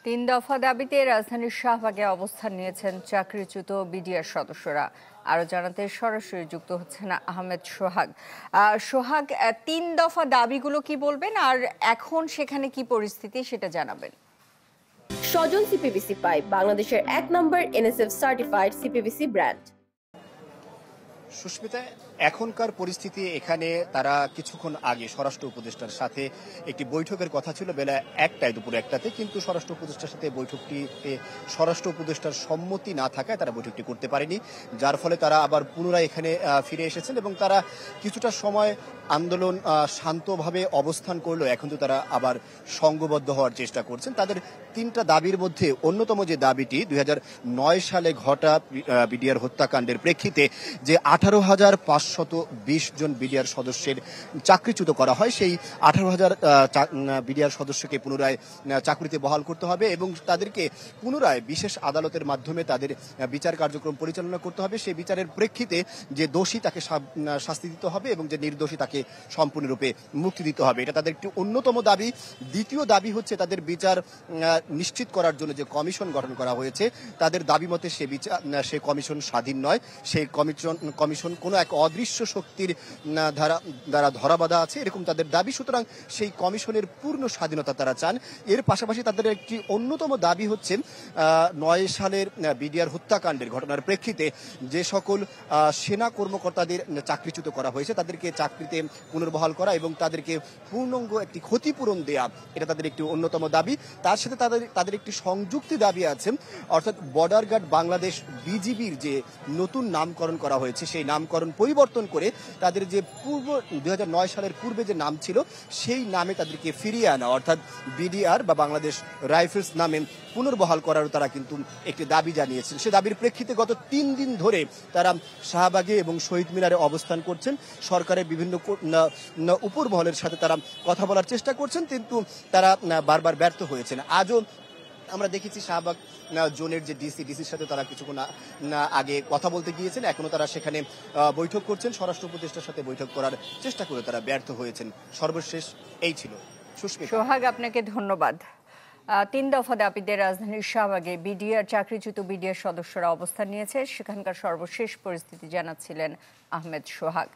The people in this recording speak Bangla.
তিন দফা দাবিতে রাজধানীর শাহবাগে অবস্থান নিয়েছেন চাকরিচ্যুত বিডিআর সদস্যরা। আরো জানাতে সরাসরি যুক্ত হচ্ছেন আহমেদ সোহাগ। সোহাগ, তিন দফা দাবিগুলো কি বলবেন, আর এখন সেখানে কি পরিস্থিতি সেটা জানাবেন। স্বজন সিপিবিসি পাইপ বাংলাদেশের ১ number NSF certified CPBC brand. Susmita, এখনকার পরিস্থিতি এখানে তারা কিছুক্ষণ আগে স্বরাষ্ট্র উপদেষ্টার সাথে একটি বৈঠকের কথা ছিল বেলা ১টায়, দুপুর ১টাতে, কিন্তু স্বরাষ্ট্র উপদেষ্টার সাথে বৈঠকটিতে স্বরাষ্ট্র উপদেষ্টার সম্মতি না থাকায় তারা বৈঠকটি করতে পারেনি, যার ফলে তারা আবার পুনরায় এখানে ফিরে এসেছেন এবং তারা কিছুটা সময় আন্দোলন শান্তভাবে অবস্থান করলেও এখন তো তারা আবার সংঘবদ্ধ হওয়ার চেষ্টা করছেন। তাদের তিনটা দাবির মধ্যে অন্যতম যে দাবিটি ২০০৯ সালে ঘটা বিডিআর হত্যাকাণ্ডের প্রেক্ষিতে যে ১৮,৫২০ জন বিডিআর সদস্যের চাকরিচ্যুত করা হয়, সেই ১৮,০০০ বিডিআর সদস্যকে পুনরায় চাকরিতে বহাল করতে হবে এবং তাদেরকে পুনরায় বিশেষ আদালতের মাধ্যমে তাদের বিচার কার্যক্রম পরিচালনা করতে হবে। সেই বিচারের প্রেক্ষিতে যে দোষী তাকে শাস্তি দিতে হবে এবং যে নির্দোষী তাকে সম্পূর্ণরূপে মুক্তি দিতে হবে, এটা তাদের একটি অন্যতম দাবি। দ্বিতীয় দাবি হচ্ছে তাদের বিচার নিশ্চিত করার জন্য যে কমিশন গঠন করা হয়েছে, তাদের দাবি মতে সে কমিশন স্বাধীন নয়, সেই কমিশন কোনো এক অদৃশ্য শক্তির দ্বারা ধরাবাঁধা আছে, এরকম তাদের দাবি। সুতরাং সেই কমিশনের পূর্ণ স্বাধীনতা তারা চান। এর পাশাপাশি তাদের একটি অন্যতম দাবি হচ্ছে ৯ সালের বিডিআর হত্যাকাণ্ডের ঘটনার প্রেক্ষিতে যে সকল সেনা কর্মকর্তাদের চাকরিচ্যুত করা হয়েছে তাদেরকে চাকরিতে পুনর্বহাল করা এবং তাদেরকে পূর্ণাঙ্গ একটি ক্ষতিপূরণ দেয়া, এটা তাদের একটি অন্যতম দাবি। তার সাথে তাদের একটি সংযুক্তি দাবি আছে, অর্থাৎ বর্ডার গার্ড বাংলাদেশ বিজিবির যে নতুন নামকরণ করা হয়েছে, সেই নামকরণ পরিবর্তন করে তাদের যে ২০০৯ সালের পূর্বে যে নাম ছিল সেই নামে তাদেরকে ফিরিয়ে আনা, অর্থাৎ বিডিআর বা বাংলাদেশ রাইফেলস নামে পুনর্বহাল করারও তারা কিন্তু একটি দাবি জানিয়েছেন। সে দাবির প্রেক্ষিতে গত ৩ দিন ধরে তারা শাহবাগে এবং শহীদ মিনারে অবস্থান করছেন। সরকারের বিভিন্ন উপর মহলের সাথে তারা কথা বলার চেষ্টা করছেন, কিন্তু তারা বারবার ব্যর্থ হয়েছেন। আজও আমরা দেখেছি শাহবাগ জোনের যে ডিসির সাথে তারা কিছুক্ষণ আগে কথা বলতে গিয়েছেন, এখনো তারা সেখানে বৈঠক করছেন। স্বরাষ্ট্র উপদেষ্টার সাথে বৈঠক করার চেষ্টা করে তারা ব্যর্থ হয়েছেন। সর্বশেষ এই ছিল। সোহাগ, আপনাকে ধন্যবাদ। তিন দফা দাবিতে রাজধানীর শাহবাগে চাকরিচ্যুত বিডিআর সদস্যরা অবস্থান নিয়েছে, সেখানকার সর্বশেষ পরিস্থিতি জানাচ্ছিলেন আহমেদ সোহাগ।